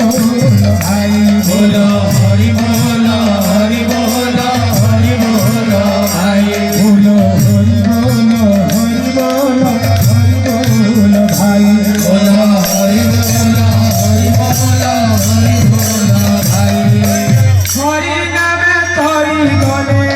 बोल भाई बोलो हरि बोल हरि बोल हरि बोल भाई बोलो हरि बोल हरि बोल हरि बोल भाई बोलो हरि बोल हरि बोल हरि बोल भाई हरि नामे तोरी गले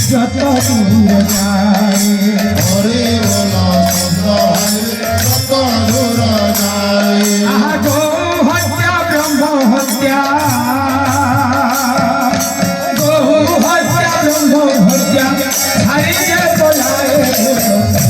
जत दूर जाए हरे बोला शब्द जत दूर जाए गो हत्या ब्रह्म हत्या गो हत्या ब्रह्म हत्या हरि के बोलाए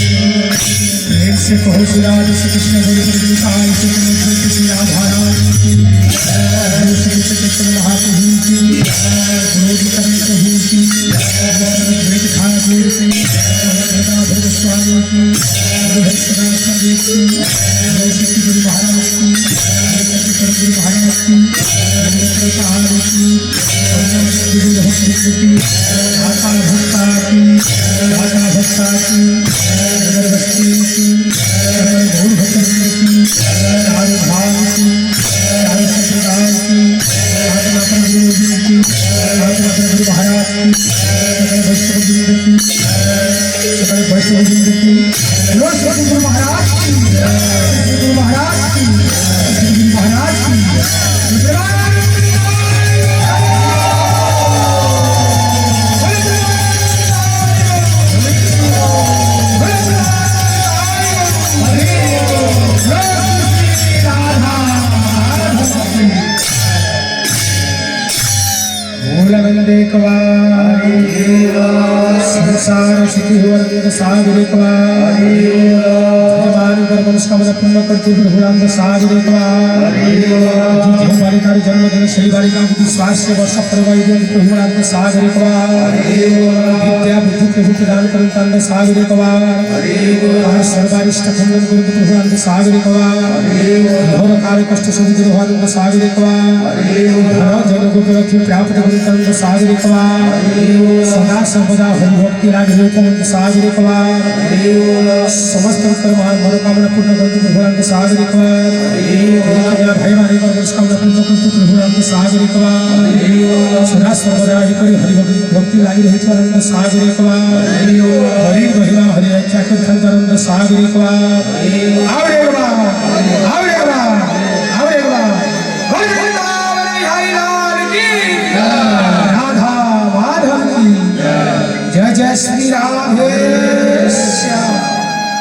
प्रेम से कहो श्री राधे श्री कृष्ण बोले श्री साई श्री श्री राधा रानी की श्री कृष्ण महाप्रभु की क्रोध करने कहू की द्वैत ठाकुर की गदाधर गोस्वामी की हरिहरनाथ जी की शक्ति गुरु महाराज की गुरु महाराज की कहानी की गुरु की आका भक्ता की वैष्णव की गुरु महाराज की गुरु महाराज की गुरु महाराज की संसार सुखी हो सागर मनस्कामना पूर्ण करते प्रभुराम सागर बालिकार जन्मदिन सही बालिका स्वास्थ्य वर्ष प्रभावित प्रभुराम सागर विद्या बुद्धि प्रभु प्रदान करता सागर सर्वारिष्ट खंडन कर प्रभुराम सागर घोर कार्य कष्ट सुधि भगवान सागर जन गोपी प्राप्त करता सागर सदा सर्वदा हरिभक्ति राग सागर समस्त मनोकामना पूर्ण करते प्रभुराम सागर भाई मनोकामना पूर्ण करते प्रभुराम सागर सदा सर्वदा हरिभक्ति लगी रही सागर हरि महिमा हरि रक्षा कर सागर